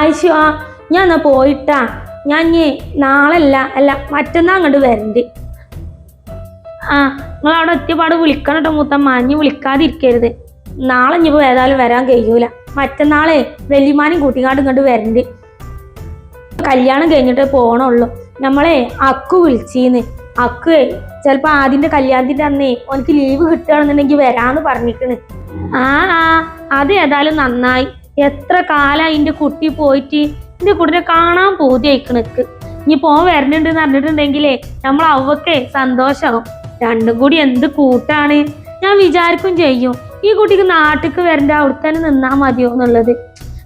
ആയിഷോ ഞാൻ എന്നാ പോയിട്ടാ. ഞാൻ നാളല്ല മറ്റന്നാ അങ്ങോട്ട് വരണ്ട്. നിങ്ങൾ അവിടെ ഒറ്റപ്പാട് വിളിക്കണം കേട്ടോ മൂത്തമ്മ. ഇനി വിളിക്കാതിരിക്കരുത്. നാളെ ഇനിയിപ്പോൾ ഏതായാലും വരാൻ കഴിയൂല. മറ്റന്നാളെ വെല്ലിമാനും കൂട്ടിക്കാണ്ട് ഇങ്ങോട്ട് വരണ്ട്. കല്യാണം കഴിഞ്ഞിട്ട് പോണുള്ളൂ. നമ്മളെ അക്കു വിളിച്ചീന്ന്. അക്കു ചിലപ്പോൾ ആദ്യന്റെ കല്യാണത്തിന്റെ അന്നേ ഓനക്ക് ലീവ് കിട്ടുകയാണെന്നുണ്ടെങ്കിൽ വരാന്ന് പറഞ്ഞിക്കണ്. അത് ഏതായാലും നന്നായി. എത്ര കാലം എൻ്റെ കുട്ടി പോയിട്ട് എൻ്റെ കുട്ടിനെ കാണാൻ പൂതിയായിക്കണക്ക്. ഇനി പോൻ വരണുണ്ടെന്ന് പറഞ്ഞിട്ടുണ്ടെങ്കിലേ നമ്മൾ അവക്കെ സന്തോഷമാകും. രണ്ടും കൂടി എന്ത് കൂട്ടാണ്. ഞാൻ വിചാരിക്കും ചെയ്യും ഈ കുട്ടിക്ക് നാട്ടിക്ക് വരണ്ട, അവിടെ തന്നെ നിന്നാ മതിയോ എന്നുള്ളത്.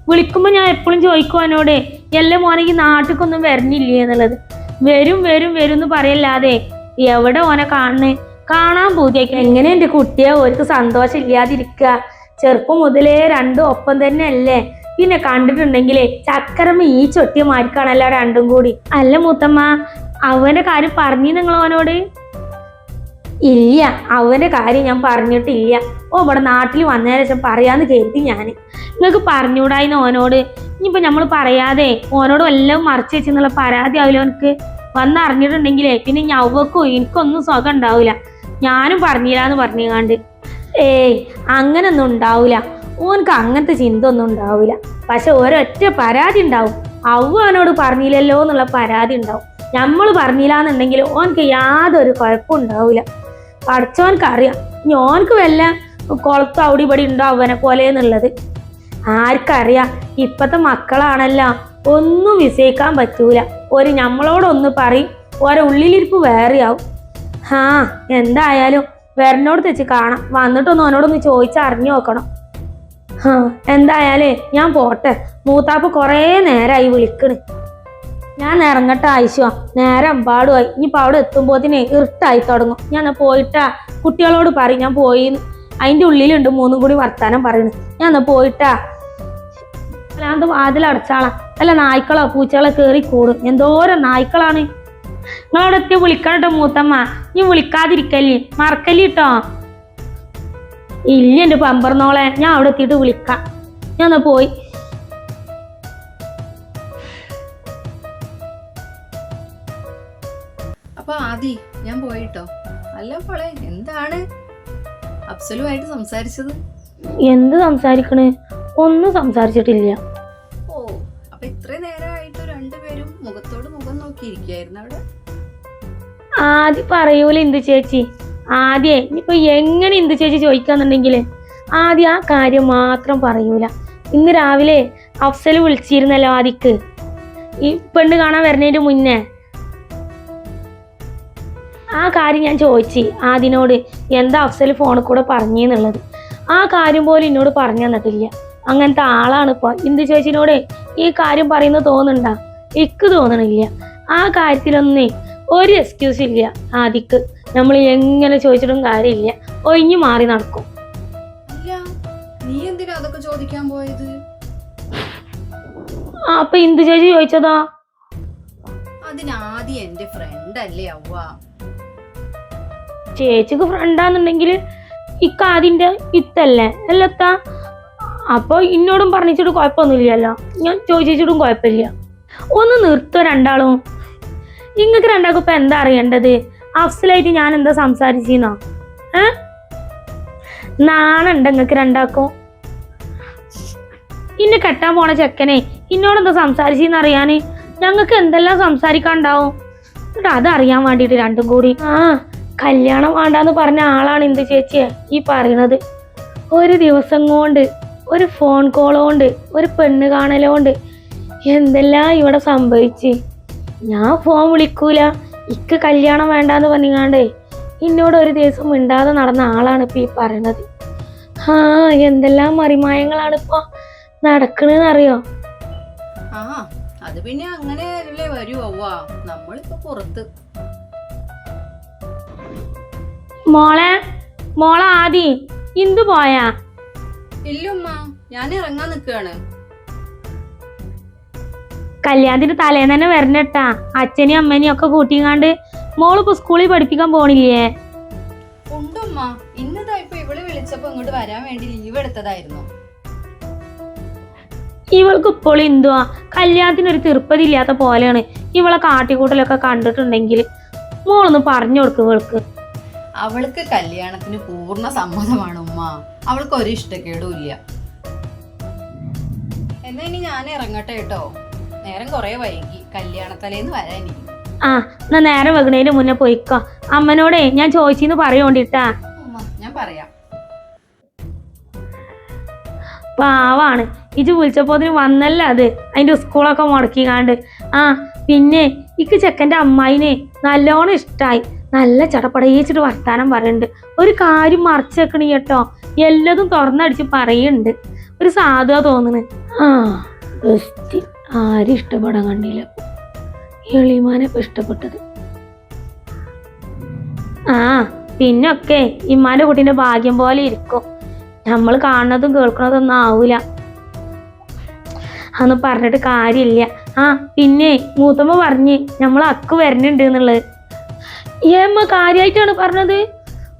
വിളിക്കുമ്പോ ഞാൻ എപ്പോഴും ചോദിക്കും അവനോട്, എല്ലാം മോനെങ്കിൽ നാട്ടിക്കൊന്നും വരണില്ലേ എന്നുള്ളത്. വരും വരും വരും എന്ന് പറയല്ലാതെ എവിടെ ഓനെ കാണാൻ പൂതിയാക്കി. എങ്ങനെ എൻ്റെ കുട്ടിയെ ഓർക്ക് സന്തോഷം ഇല്ലാതിരിക്കുക. ചെറുപ്പം മുതലേ രണ്ടും ഒപ്പം തന്നെ അല്ലേ. പിന്നെ കണ്ടിട്ടുണ്ടെങ്കിലേ ചക്കരമ്മ ഈ ചൊട്ടിയ മാരിക്കാണല്ലോ രണ്ടും കൂടി. അല്ല മൂത്തമ്മ, അവന്റെ കാര്യം പറഞ്ഞു നിങ്ങൾ അവനോട്? ഇല്ല, അവന്റെ കാര്യം ഞാൻ പറഞ്ഞിട്ടില്ല. ഇവിടെ നാട്ടിൽ വന്നതിന് ശേഷം പറയാന്ന് കരുതി ഞാൻ. നിങ്ങൾക്ക് പറഞ്ഞുകൂടായിന്ന് ഓനോട്. ഇനിയിപ്പോ നമ്മൾ പറയാതെ ഓനോട് എല്ലാം മറച്ചു വെച്ചെന്നുള്ള പരാതി ആവില്ല ഓനക്ക്. വന്നറിഞ്ഞിട്ടുണ്ടെങ്കിലേ പിന്നെ ഞവ്വക്കും എനിക്കൊന്നും സുഖം ഉണ്ടാവില്ല. ഞാനും പറഞ്ഞില്ലാന്ന് പറഞ്ഞാണ്ട്. അങ്ങനൊന്നും ഉണ്ടാവൂല. ഓനക്ക് അങ്ങനത്തെ ചിന്ത ഒന്നും ഉണ്ടാവില്ല. പക്ഷെ ഒരൊറ്റ പരാതി ഉണ്ടാവും. അവനോട് പറഞ്ഞില്ലല്ലോ എന്നുള്ള പരാതി ഉണ്ടാവും. നമ്മൾ പറഞ്ഞില്ലാന്നുണ്ടെങ്കിൽ ഓനക്ക് യാതൊരു കുഴപ്പം ഉണ്ടാവില്ല. പഠിച്ചോനക്ക് അറിയാം ഇനി ഓനക്ക് വല്ല കുളത്തും അവിടെ ഇവിടെ ഉണ്ടോ അവനെ പോലെ എന്നുള്ളത്. ആർക്കറിയാം. ഇപ്പത്തെ മക്കളാണല്ലോ, ഒന്നും വിജയിക്കാൻ പറ്റൂല. നമ്മളോടൊന്ന് പറയും, ഓരോ ഉള്ളിലിരിപ്പ് വേറെയാവും. എന്തായാലും വരനോട് തെച്ച് കാണാം. വന്നിട്ടൊന്ന് ഓനോടൊന്ന് ചോദിച്ചറിഞ്ഞു നോക്കണം. എന്തായാലേ ഞാൻ പോട്ടെ. മൂത്താപ്പ് കുറേ നേരമായി വിളിക്കണ്. ഞാൻ ഇറങ്ങട്ടെ ആയിശോ. നേരം പാടുമായി. ഇനിയിപ്പോൾ അവിടെ എത്തുമ്പോഴത്തേന് ഇരുട്ടായി തുടങ്ങും. ഞാൻ പോയിട്ടാ കുട്ടികളോട് പറയും ഞാൻ പോയി. അതിൻ്റെ ഉള്ളിലുണ്ട് മൂന്നും കൂടി വർത്താനം പറയണ്. ഞാൻ പോയിട്ടാ. അല്ലാണ്ട് വാതിലടച്ചാളാ. അല്ല നായ്ക്കളോ പൂച്ചകളോ കയറി കൂടും. എന്തോരം നായ്ക്കളാണ്. നിങ്ങളവിടെ എത്തി വിളിക്കണം കേട്ടോ മൂത്തമ്മ. നീ വിളിക്കാതിരിക്കല്ലേ, മറക്കല്ലേ കേട്ടോ. ഇല്ല എൻ്റെ പമ്പർന്നോളെ, ഞാൻ അവിടെ എത്തിയിട്ട് വിളിക്കാം. ഞാൻ പോയി. അപ്പൊ ആദി ഞാൻ പോയിട്ടോ. അല്ല പോളെ, എന്താണ് അഫ്സലുമായിട്ട് സംസാരിച്ചത്? എന്ത് സംസാരിക്കണേ? ഒന്നും സംസാരിച്ചിട്ടില്ല. ഓ, അപ്പൊ ഇത്രയും നേരമായിട്ട് രണ്ടുപേരും മുഖത്തോട് മുഖം നോക്കിയിരിക്കായിരുന്നു അവിടെ. ആദ്യം പറയൂല ഇന്ദു ചേച്ചി. ആദ്യേ ഇനിയിപ്പൊ എങ്ങനെ ഇന്ദു ചേച്ചി ചോദിക്കാന്നുണ്ടെങ്കില് ആദ്യം ആ കാര്യം മാത്രം പറയൂല. ഇന്ന് രാവിലെ അഫ്സല് വിളിച്ചിരുന്നല്ലോ ആദിക്ക്, ഈ പെണ്ണ് കാണാൻ വരുന്നതിന്റെ മുന്നേ. ആ കാര്യം ഞാൻ ചോദിച്ചു ആദിനോട്, എന്താ അഫ്സല് ഫോണിൽ കൂടെ പറഞ്ഞെന്നുള്ളത്. ആ കാര്യം പോലും എന്നോട് പറഞ്ഞു തന്നിട്ടില്ല. അങ്ങനത്തെ ആളാണ് ഇപ്പൊ. ഇന്ദു ചേച്ചിനോട് ഈ കാര്യം പറയുന്നത് തോന്നുന്നുണ്ടാ? എനിക്ക് തോന്നണില്ല. ആ കാര്യത്തിലൊന്നേ ഒരു എക്സ്ക്യൂസ് ഇല്ല ആദിക്ക്. നമ്മൾ എങ്ങനെ ചോദിച്ചിട്ടും കാര്യമില്ല, ഒഴിഞ്ഞു മാറി നടക്കും. അല്ല, നീ എന്തിനാ അതൊക്കെ ചോദിക്കാൻ പോയത്? അപ്പൊ ഇന്ദു ചേച്ചി ചോദിച്ചതാ? അതിനാദ്യം എന്റെ ഫ്രണ്ട് അല്ലേ അവ്വ. ചേച്ചിക്ക് ഫ്രണ്ടാന്നുണ്ടെങ്കിൽ ഇക്കാദിന്റെ ഇത്തല്ലേ അല്ലത്താ. അപ്പൊ ഇന്നോടും പറഞ്ഞിട്ട് കുഴപ്പമൊന്നുമില്ലല്ലോ. ഞാൻ ചോദിച്ചിട്ടും കുഴപ്പമില്ല. ഒന്ന് നിർത്തോ രണ്ടാളും. നിങ്ങൾക്ക് രണ്ടാൾക്കും ഇപ്പൊ എന്താ അറിയേണ്ടത്? അഫ്സലായിട്ട് ഞാൻ എന്താ സംസാരിച്ചീന്നോ? നാണുണ്ട് നിങ്ങൾക്ക് രണ്ടാൾക്കും? ഇന്നെ കെട്ടാൻ പോണ ചെക്കനെ ഇന്നോടെന്താ സംസാരിച്ചെന്ന് അറിയാന് ഞങ്ങൾക്ക് എന്തെല്ലാം സംസാരിക്കാണ്ടാവും. എന്നിട്ട് അതറിയാൻ വേണ്ടിയിട്ട് രണ്ടും കൂടി കല്യാണം വേണ്ടാന്ന് പറഞ്ഞ ആളാണ് ഇന്ദു ചേച്ചിയെ ഈ പറയണത്. ഒരു ദിവസം കൊണ്ട്, ഒരു ഫോൺ കോൾ കൊണ്ട്, ഒരു പെണ്ണ് കാണലോണ്ട് എന്തെല്ലാം ഇവിടെ സംഭവിച്ച്. ഞാൻ ഫോൺ വിളിക്കൂല, ഇക്ക് കല്യാണം വേണ്ടാന്ന് പറഞ്ഞാണ്ടേ എന്നോട് ഒരു ദിവസം മിണ്ടാതെ നടന്ന ആളാണ് ഇപ്പൊ ഈ പറയണത്. എന്തെല്ലാം മറിമായങ്ങളാണ് ഇപ്പൊ നടക്കണെന്നറിയോ? അത് പിന്നെ അങ്ങനെ അല്ലേ വരൂ അവ്വ. നമ്മളിപ്പോ പുറത്ത്. മോളെ ആദി ഇന്ദു പോയാ? ഇല്ലുമ്മ, ഞാൻ ഇറങ്ങാൻ നിക്കാണ്. കല്യാണത്തിന് തലേന്ന് തന്നെ വരണട്ടാ. അച്ഛനെയും അമ്മേനെയും ഒക്കെ കൂട്ടിങ്ങാണ്ട്. മോളിപ്പോ സ്കൂളിൽ പഠിപ്പിക്കാൻ പോണില്ലേ? ഉണ്ടുമ്മ, ഇന്നതാ ഇപ്പൊ ഇവള് വിളിച്ചപ്പോ ഇങ്ങോട്ട് വരാൻ വേണ്ടി ലീവ് എടുത്തതായിരുന്നു. ഇവൾക്ക് ഇപ്പോൾ എന്തുവാ കല്യാണത്തിനൊരു തീർപ്പതി ഇല്ലാത്ത പോലെയാണ് ഇവളെ കാട്ടിക്കൂട്ടലൊക്കെ കണ്ടിട്ടുണ്ടെങ്കിൽ മോളൊന്ന് പറഞ്ഞു കൊടുക്കും ഇവൾക്ക്. അവൾക്ക് കല്യാണത്തിന് പൂർണ്ണ സമ്മതമാണ് ഉമ്മ. അവൾക്ക് ഒരു ഇഷ്ടക്കേടും ഇല്ല. എന്നാ ഇനി ഞാൻ ഇറങ്ങട്ടെ കേട്ടോ, നേരം കുറെ വൈകി, കല്യാണത്തലേന്ന് വരാനിരിക്കും. ആ എന്നാ നേരം വെക്കണേന് മുന്നേ പോയിക്കോ. അമ്മനോടേ ഞാൻ ചോദിച്ചെന്ന് പറയോണ്ടിട്ടാ. ഉമ്മ ഞാൻ പറയാം. പാവാണ് ഇജ് വിളിച്ചപ്പോ അതിന് വന്നല്ല അത് അതിന്റെ സ്കൂളൊക്കെ മുടക്കിക്കാണ്ട്. ആ പിന്നെ ഇക്ക് ചെക്കൻ്റെ അമ്മായിനെ നല്ലോണം ഇഷ്ടായി. നല്ല ചടപ്പടയിച്ചിട്ട് വർത്താനം പറയുന്നുണ്ട്. ഒരു കാര്യം മറച്ചു വെക്കണ കേട്ടോ, എല്ലതും തുറന്നടിച്ച് പറയുന്നുണ്ട്. ഒരു സാധുവാ തോന്നുന്നു. ആ ബെസ്റ്റ് ആരും ഇഷ്ടപ്പെടാൻ കണ്ടില്ല. എളിമാനെ ഇപ്പൊ ഇഷ്ടപ്പെട്ടത്. ആ പിന്നൊക്കെ ഇമ്മാന്റെ കുട്ടീന്റെ ഭാഗ്യം പോലെ ഇരിക്കും. നമ്മൾ കാണുന്നതും കേൾക്കുന്നതൊന്നും ആവൂല. അതൊന്നും പറഞ്ഞിട്ട് കാര്യമില്ല. ആ പിന്നെ മൂത്തമ്മ പറഞ്ഞ് നമ്മൾ അക്ക് വരുന്നുണ്ട് എന്നുള്ളത്. ഏമ്മ കാര്യമായിട്ടാണ് പറഞ്ഞത്?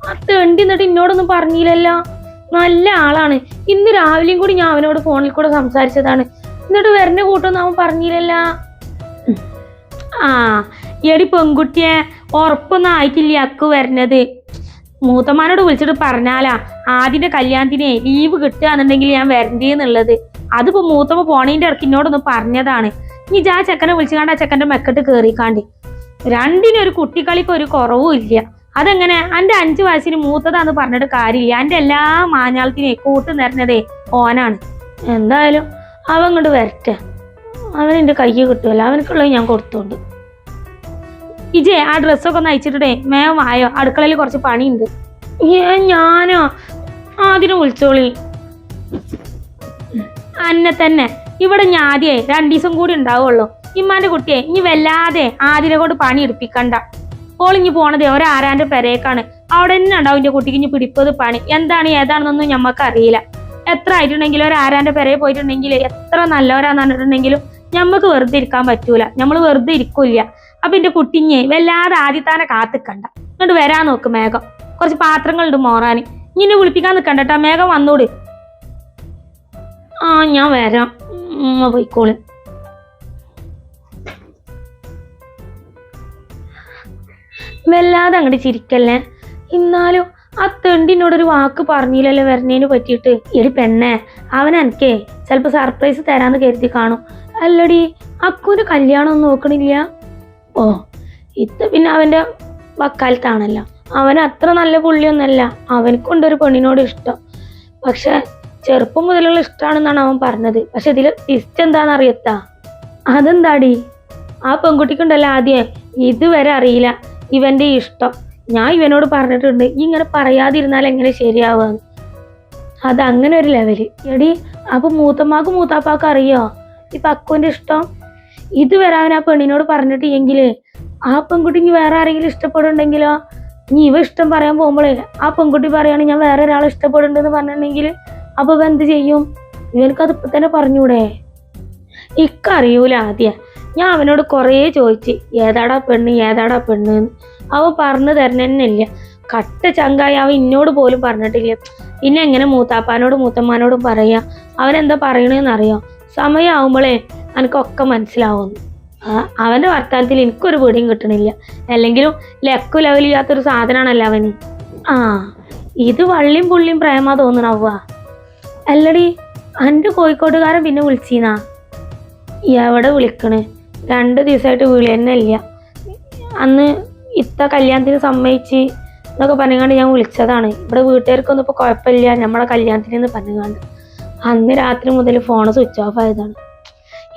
ആ തെണ്ടി എന്നിട്ട് എന്നോടൊന്നും പറഞ്ഞില്ലല്ലോ. നല്ല ആളാണ്. ഇന്ന് രാവിലെയും കൂടി ഞാൻ അവനോട് ഫോണിൽ കൂടെ സംസാരിച്ചതാണ്. എന്നിട്ട് വരുന്ന കൂട്ടൊന്നും അവൻ പറഞ്ഞില്ലല്ലോ. ആ എടി പെൺകുട്ടിയെ ഉറപ്പൊന്നും ആയിട്ടില്ല അക്ക് വരുന്നത്. മൂത്തമ്മാനോട് വിളിച്ചിട്ട് പറഞ്ഞാലാ ആദ്യന്റെ കല്യാണത്തിന് ലീവ് കിട്ടുകയെന്നുണ്ടെങ്കിൽ ഞാൻ വരണ്ടേന്നുള്ളത്. അതിപ്പോ മൂത്തമ്മ പോണേന്റെ ഇടയ്ക്ക് എന്നോടൊന്ന് പറഞ്ഞതാണ്. ഇനി ആ ചെക്കനെ വിളിച്ചുകാണ്ട് ആ ചെക്കൻ്റെ മെക്കെട്ട് കയറിക്കാണ്ട്. രണ്ടിനൊരു കുട്ടിക്കളിക്ക് ഒരു കുറവും ഇല്ല. അതെങ്ങനെ എൻ്റെ 5 വയസ്സിന് മൂത്തതാന്ന് പറഞ്ഞിട്ട് കാര്യമില്ല. എൻ്റെ എല്ലാ മാഞ്ഞാളത്തിനെ കൂട്ട് നിറഞ്ഞതേ ഓനാണ്. എന്തായാലും അവൻ ഇങ്ങോട്ട് വരട്ടെ. അവനെൻ്റെ കയ്യിൽ കിട്ടുമല്ലോ, അവനക്കുള്ളത് ഞാൻ കൊടുത്തോണ്ട്. ഇജേ ആ ഡ്രസ്സൊക്കെ ഒന്ന് അയച്ചിട്ടേ മേം വായോ, അടുക്കളയിൽ കുറച്ച് പണിയുണ്ട്. ഞാനോ ആദ്യം വിളിച്ചോളി. അന്നെ തന്നെ ഇവിടെ ഞാൻ ആദ്യേ 2 ദിവസം കൂടി ഉണ്ടാവുള്ളൂ. ഇമ്മാന്റെ കുട്ടിയെ ഇനി വല്ലാതെ ആതിരെ കൊണ്ട് പണി എടുപ്പിക്കണ്ട. ഓളിഞ്ഞ് പോണതേ ഒരാരാന്റെ പെരേക്കാണ്. അവിടെ തന്നെ ഉണ്ടാവും എൻ്റെ കുട്ടിക്ക് ഇനി പിടിപ്പത് പണി. എന്താണ് ഏതാണെന്നൊന്നും ഞമ്മക്ക് അറിയില്ല. എത്ര ആയിട്ടുണ്ടെങ്കിലും ഒരാരാന്റെ പെരയെ പോയിട്ടുണ്ടെങ്കിൽ എത്ര നല്ലവരാന്ന് പറഞ്ഞിട്ടുണ്ടെങ്കിലും ഞമ്മക്ക് വെറുതെ ഇരിക്കാൻ പറ്റൂല. നമ്മൾ വെറുതെ ഇരിക്കൂല. അപ്പൊ എന്റെ കുട്ടിഞ്ഞെ വല്ലാതെ ആദ്യത്താനെ കാത്തിക്കണ്ട. ഇങ്ങോട്ട് വരാൻ നോക്ക് മേഘം. കുറച്ച് പാത്രങ്ങളുണ്ട് മോറാന്. ഇനി വിളിപ്പിക്കാൻ നിൽക്കണ്ട കേട്ടോ. മേഘം വന്നൂട്. ആ ഞാൻ വരാം. പോയിക്കോളി. വല്ലാതെ അങ്ങോട്ട് ചിരിക്കല്ലേ. എന്നാലും ആ തെണ്ടിനോടൊരു വാക്ക് പറഞ്ഞില്ലല്ലോ വരുന്നതിന് പറ്റിയിട്ട്. എടി പെണ്ണേ, അവൻ എനിക്കേ ചിലപ്പോ സർപ്രൈസ് തരാന്ന് കരുതി കാണും. അല്ലടി അക്കുവിന്റെ കല്യാണം ഒന്നും നോക്കണില്ല? ഓ ഇത് പിന്നെ അവന്റെ വക്കാലത്താണല്ലോ. അവൻ അത്ര നല്ല പുള്ളിയൊന്നല്ല. അവനക്കൊണ്ടൊരു പെണ്ണിനോട് ഇഷ്ടം. പക്ഷെ ചെറുപ്പം മുതലുള്ള ഇഷ്ടമാണെന്നാണ് അവൻ പറഞ്ഞത്. പക്ഷെ ഇതിൽ ട്വിസ്റ്റ് എന്താണെന്ന് അറിയത്താ? അതെന്താടി? ആ പെൺകുട്ടിക്കുണ്ടല്ലോ ആദ്യം ഇതുവരെ അറിയില്ല ഇവന്റെ ഇഷ്ടം. ഞാൻ ഇവനോട് പറഞ്ഞിട്ടുണ്ട് ഇങ്ങനെ പറയാതിരുന്നാൽ എങ്ങനെ ശരിയാവുക. അതങ്ങനെ ഒരു ലെവല്. എടി അപ്പൊ മൂത്തമ്മാക്കും മൂത്താപ്പാക്കും അറിയോ ഇപ്പൊ അക്കുവിന്റെ ഇഷ്ടം? ഇതുവരെ അവൻ ആ പെണ്ണിനോട് പറഞ്ഞിട്ട് എങ്കില് ആ പെൺകുട്ടിക്ക് വേറെ ആരെങ്കിലും ഇഷ്ടപ്പെടുന്നുണ്ടെങ്കിലോ? നീ ഇവ ഇഷ്ടം പറയാൻ പോകുമ്പോഴേ ആ പെൺകുട്ടി പറയാണ് ഞാൻ വേറെ ഒരാളെ ഇഷ്ടപ്പെടുന്നുണ്ടെന്ന് പറഞ്ഞിട്ടുണ്ടെങ്കിൽ അപ്പൊ ഇവ എന്ത് ചെയ്യും? ഇവനക്കത് ഇപ്പൊ തന്നെ പറഞ്ഞൂടെ? ഇക്കറിയൂല. ആദ്യം ഞാൻ അവനോട് കുറേ ചോദിച്ച് ഏതാടാ പെണ്ണ് ഏതാടാ പെണ്ണ് എന്ന്. അവൻ പറഞ്ഞു തരണന്നില്ല. കട്ട ചങ്കായി അവൻ ഇന്നോട് പോലും പറഞ്ഞിട്ടില്ല. പിന്നെ എങ്ങനെ മൂത്താപ്പാനോടും മൂത്തമ്മാനോടും പറയാ? അവനെന്താ പറയണെന്നറിയോ? സമയമാവുമ്പോഴേ എനിക്കൊക്കെ മനസ്സിലാവുന്നു. അവന്റെ വർത്താനത്തിൽ എനിക്കൊരു പിടിയും കിട്ടണില്ല. അല്ലെങ്കിലും ലക്കു ലെവലില്ലാത്തൊരു സാധനമാണല്ലോ അവന്. ആ ഇത് വള്ളിയും പുള്ളിയും പ്രേമ തോന്നണവ്വ. അല്ലടി എൻ്റെ കോഴിക്കോട്ടുകാരൻ പിന്നെ വിളിച്ചീന്നാ? എവിടെ വിളിക്കണ്? 2 ദിവസമായിട്ട് വിളി തന്നെ ഇല്ല. അന്ന് ഇത്ത കല്യാണത്തിന് സമ്മതിച്ച് എന്നൊക്കെ പറഞ്ഞുകൊണ്ട് ഞാൻ വിളിച്ചതാണ്. ഇവിടെ വീട്ടുകാർക്കൊന്നും ഇപ്പോൾ കുഴപ്പമില്ല നമ്മളെ കല്യാണത്തിനെന്ന് പറഞ്ഞുകൊണ്ട്. അന്ന് രാത്രി മുതൽ ഫോണ് സ്വിച്ച് ഓഫ് ആയതാണ്.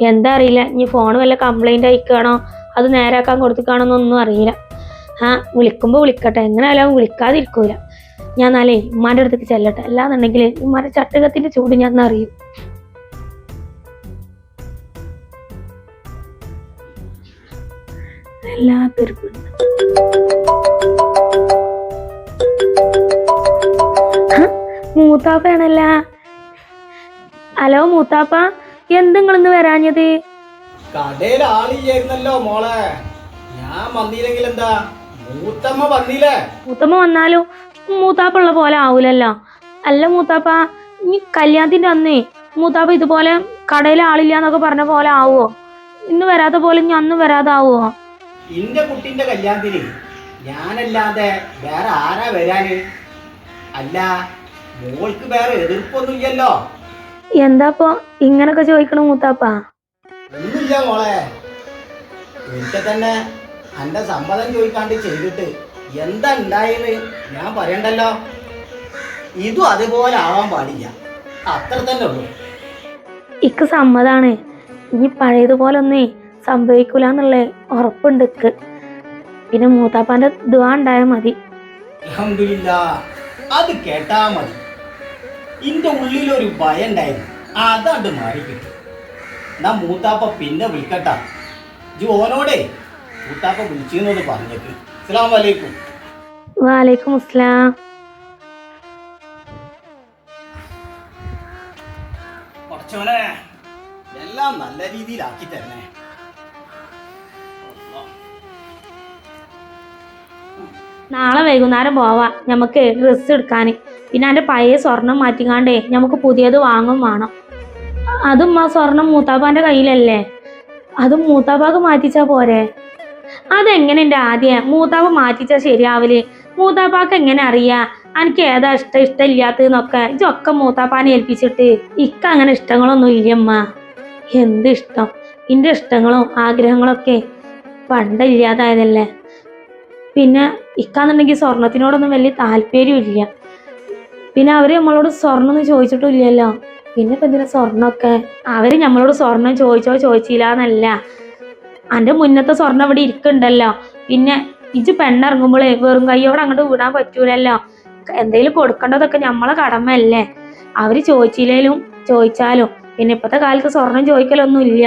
എന്താ അറിയില്ല. ഇനി ഫോൺ വല്ല കംപ്ലൈന്റ് അയക്കുകയാണോ അത് നേരാക്കാൻ കൊടുത്തിക്കാണോ എന്നൊന്നും അറിയില്ല. ആ വിളിക്കുമ്പോൾ വിളിക്കട്ടെ. എങ്ങനെയാലും വിളിക്കാതിരിക്കൂല. ഞാൻ നാളെ ഉമ്മാൻ്റെ അടുത്തേക്ക് ചെല്ലട്ടെ. അല്ലാന്നുണ്ടെങ്കിൽ ഉമ്മാൻ്റെ ചട്ടകത്തിന്റെ ചൂട് ഞാൻ അറിയും. എല്ലാത്തൊരു മൂത്താപ്പയാണല്ല. ഹലോ മൂത്താപ്പ, എന്തെങ്ങളിന്ന് വരാഞ്ഞത്? കടയിൽ ആളില്ലായിരുന്നല്ലോ മോളെ. ഞാൻ വന്നില്ലെങ്കിൽ എന്താ, മൂത്തമ്മ വന്നില്ലേ? മൂത്തമ്മ വന്നാലും മൂത്താപ്പ ഉള്ള പോലെ ആവൂലല്ലോ. അല്ല മൂത്താപ്പ, ഈ കല്യാണത്തിന്റെ അന്നേ മൂത്താപ്പ ഇതുപോലെ കടയിൽ ആളില്ല എന്നൊക്കെ പറഞ്ഞ പോലെ ആവുമോ? ഇന്ന് വരാത്ത പോലെ ഇനി അന്ന് വരാതാവോ? എന്റെ കുട്ടിന്റെ കല്യാണത്തിന് ഞാനല്ലാതെ വേറെ ആരാ വരാന്? അല്ല, മോൾക്ക് വേറെ എതിർപ്പൊന്നുമില്ലല്ലോ? എന്താപ്പോ ഇങ്ങനൊക്കെ ചോദിക്കണ മൂത്താപ്പ? ഒന്നുമില്ല മോളെ, എനിക്ക് തന്നെ എന്റെ സമ്മതം ചോദിക്കാണ്ട് ചെയ്തിട്ട് എന്താ ഉണ്ടായെന്ന് ഞാൻ പറയണ്ടല്ലോ. ഇതും അതുപോലെ ആവാൻ പാടില്ല, അത്ര തന്നെ ഉള്ളൂ. ഇക്ക് സമ്മതാണ്. ഇനി പഴയതുപോലെ ഒന്നേ സംഭവിക്കൂല എന്നുള്ളേ ഉറപ്പുണ്ട് ഇക്ക്. പിന്നെ മൂത്താപ്പാന്റെ ദുആ ഉണ്ടായാൽ മതി. അൽഹംദുലില്ലാ, അത് കേട്ടാ മതി. എന്റെ ഉള്ളിലൊരു ഭയം ഉണ്ടായിരുന്നു, അതാണ്ട് മാറിക്കിട്ടി. എന്നാ മൂത്താപ്പ പിന്നെ വിളിക്കട്ടാ. ഓനോടെ മൂത്താപ്പ വിളിച്ചെന്നത് പറഞ്ഞേക്ക്. അസ്സലാമു അലൈക്കും. വാലൈക്കും അസ്സലാം. കുറച്ചോനെ എല്ലാം നല്ല രീതിയിലാക്കി തരണേ. നാളെ വൈകുന്നേരം പോവാ നമുക്ക് ഡ്രസ്സ് എടുക്കാൻ. പിന്നെ എൻ്റെ പഴയ സ്വർണം മാറ്റിക്കാണ്ടേ നമുക്ക് പുതിയത് വാങ്ങും വേണം. അതും ആ സ്വർണം മൂത്താപ്പാന്റെ കയ്യിലല്ലേ, അതും മൂത്താപ്പാക്ക് മാറ്റിച്ചാ പോരെ? അതെങ്ങനെ എൻ്റെ ആദ്യം മൂത്താപ്പ മാറ്റിച്ചാ ശരിയാവല്? മൂത്താപ്പാക്ക് എങ്ങനെ അറിയാ എനിക്ക് ഏതാ ഇഷ്ടമില്ലാത്തതെന്നൊക്കെ? ഇതൊക്കെ മൂത്താപ്പാനെ ഏൽപ്പിച്ചിട്ട് ഇക്ക അങ്ങനെ ഇഷ്ടങ്ങളൊന്നും ഇല്ലമ്മ. എന്ത് ഇഷ്ടം? എൻ്റെ ഇഷ്ടങ്ങളും ആഗ്രഹങ്ങളൊക്കെ പണ്ടില്ലാതായതല്ലേ. പിന്നെ ഇക്കാന്നുണ്ടെങ്കിൽ സ്വർണത്തിനോടൊന്നും വലിയ താല്പര്യം ഇല്ല. പിന്നെ അവര് നമ്മളോട് സ്വർണ്ണം ഒന്നും ചോദിച്ചിട്ടും ഇല്ലല്ലോ. പിന്നെ ഇപ്പൊ എന്തിനാ സ്വർണ്ണമൊക്കെ? അവര് നമ്മളോട് സ്വർണം ചോദിച്ചില്ല എന്നല്ല, എൻ്റെ മുന്നത്തെ സ്വർണം ഇവിടെ ഇരിക്കുന്നുണ്ടല്ലോ. പിന്നെ ഇജ് പെണ്ണിറങ്ങുമ്പോഴേ വെറും കൈയോടെ അങ്ങോട്ട് വിടാൻ പറ്റൂലല്ലോ. എന്തെങ്കിലും കൊടുക്കേണ്ടതൊക്കെ നമ്മളെ കടമയല്ലേ. അവര് ചോദിച്ചില്ലേലും ചോദിച്ചാലും പിന്നെ ഇപ്പത്തെ കാലത്ത് സ്വർണം ചോദിക്കലൊന്നും ഇല്ല.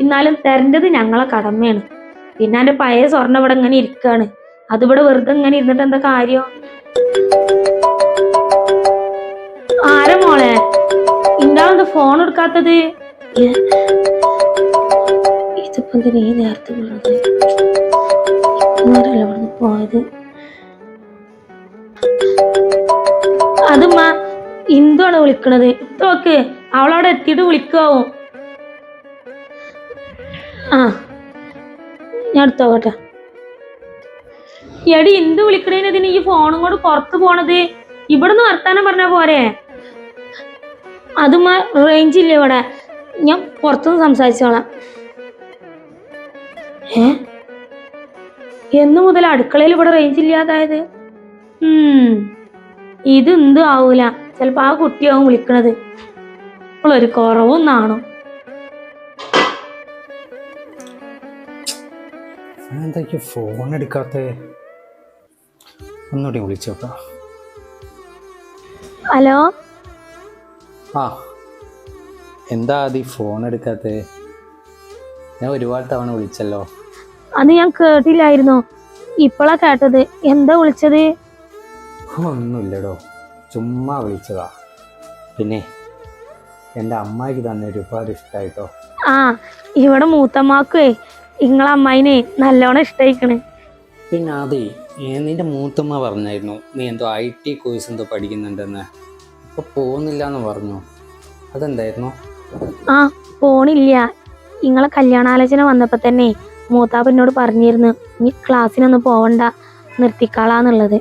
എന്നാലും തരേണ്ടത് ഞങ്ങളെ കടമയാണ്. പിന്നെ എൻ്റെ പഴയ സ്വർണം ഇവിടെ ഇങ്ങനെ ഇരിക്കുകയാണ്. അതിവിടെ വെറുതെ ഇങ്ങനെ ഇരുന്നിട്ട് എന്താ കാര്യം? ആരാ മോളെ ഇണ്ടാളെന്താ ഫോൺ എടുക്കാത്തത്? ഇതിപ്പോ എന്തിനാ ഈ നേരത്തെ വിളിച്ചത്? ഇന്നേരല്ലേ ഇവിടുന്ന് പോയത്? അതുമ്മ ഇന്ദുവാണ് വിളിക്കണത്. നോക്ക്, അവളവിടെ എത്തിയിട്ട് വിളിക്കാവും. ആ, ഞാൻ എടുത്തോട്ടെ. എടി ഇന്ദു വിളിക്കണേന് ഈ ഫോണും കൊണ്ട് പുറത്ത് പോണത്? ഇവിടുന്ന് വർത്താനം പറഞ്ഞാ പോരെ? അതുമ്മ റേഞ്ച് ഇല്ല ഇവിടെ, ഞാൻ പുറത്തുനിന്ന് സംസാരിച്ചോളാം. എന്ന് മുതൽ അടുക്കളയിൽ ഇവിടെ റേഞ്ച് ഇല്ലാതായത്? ഇത് എന്തും ആവൂല, ചിലപ്പോ ആ കുട്ടിയാവും വിളിക്കണത്. ഒരു കുറവും നാണും. എന്തൊക്കെ ഫോൺ എടുക്കാത്തേ? ഒന്നുകൂടി വിളിച്ചോക്കാം. ഹലോ. ആ, എന്താ ആദി ഫോൺ എടുക്കാത്തേ? ഞാൻ ഒരുപാട് തവണ വിളിച്ചല്ലോ. അത് ഞാൻ കേട്ടില്ലായിരുന്നു, ഇപ്പോഴാ കേട്ടത്. എന്താ വിളിച്ചത്? ഒന്നുമില്ലടോ, ചുമ്മാ വിളിച്ചതാ. പിന്നെ എൻ്റെ അമ്മായിക്ക് തന്നെ ഒരുപാട് ഇഷ്ടമായിട്ടോ. ആ, ഇവിടെ മൂത്തമ്മാക്കേ നിങ്ങളെ അമ്മായിനെ നല്ലോണം ഇഷ്ടമായിക്കണ്. പിന്നെ അതെ, നിൻ്റെ മൂത്തമ്മ പറഞ്ഞായിരുന്നു നീ എന്തോ IT കോഴ്സ് എന്തോ പഠിക്കുന്നുണ്ടെന്ന്. ഇപ്പോൾ പോകുന്നില്ല എന്ന് പറഞ്ഞു, അതെന്തായിരുന്നു? ആ, പോണില്ല. നിങ്ങളെ കല്യാണാലോചന വന്നപ്പോൾ തന്നെ മൂത്താപ്പനോട് പറഞ്ഞിരുന്നു ഇനി ക്ലാസ്സിനൊന്നും പോവണ്ട, നിർത്തിക്കാളാന്നുള്ളത്.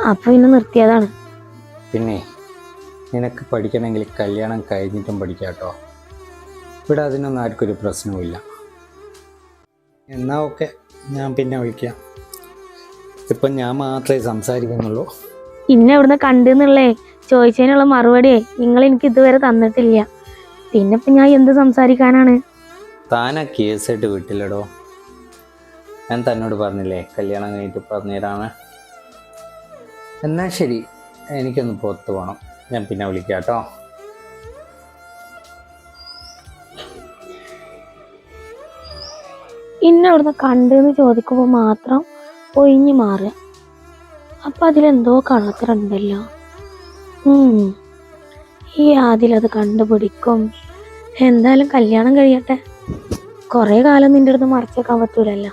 അപ്പൊ പിന്നെ നിർത്തിയതാണ്. പിന്നെ നിനക്ക് പഠിക്കണമെങ്കിൽ കല്യാണം കഴിഞ്ഞിട്ടും പഠിക്കാം കേട്ടോ. ഇവിടെ അതിനൊന്നും ആർക്കൊരു പ്രശ്നവുമില്ല. എന്നാൽ ഓക്കെ, ഞാൻ പിന്നെ വിളിക്കാം. ഇപ്പം ഞാൻ മാത്രമേ സംസാരിക്കുന്നുള്ളൂ. ഇന്നെ ഇവിടുന്ന് കണ്ടെന്നുള്ളേ ചോദിച്ചതിനുള്ള മറുപടിയെ നിങ്ങൾ എനിക്ക് ഇതുവരെ തന്നിട്ടില്ല. പിന്നെ ഇപ്പം ഞാൻ എന്ത് സംസാരിക്കാനാണ്? താനാ കേസായിട്ട് വിട്ടില്ലടോ. ഞാൻ തന്നോട് പറഞ്ഞില്ലേ കല്യാണം കഴിഞ്ഞിട്ട് പറഞ്ഞുതരാണ്. എന്നാൽ ശരി, എനിക്കൊന്ന് പുറത്ത് പോകണം, ഞാൻ പിന്നെ വിളിക്കാം കേട്ടോ. ഇന്നെ ഇവിടുന്ന് കണ്ടെന്ന് ചോദിക്കുമ്പോൾ മാത്രം ഒഴിഞ്ഞു മാറുക. അപ്പം അതിലെന്തോ കള്ളത്തരണ്ടല്ലോ. ഈ ആദിലത് കണ്ടുപിടിക്കും. എന്തായാലും കല്യാണം കഴിയട്ടെ. കുറേ കാലം നിൻ്റെ അടുത്ത് മറച്ചേക്കാൻ പറ്റൂലല്ലോ.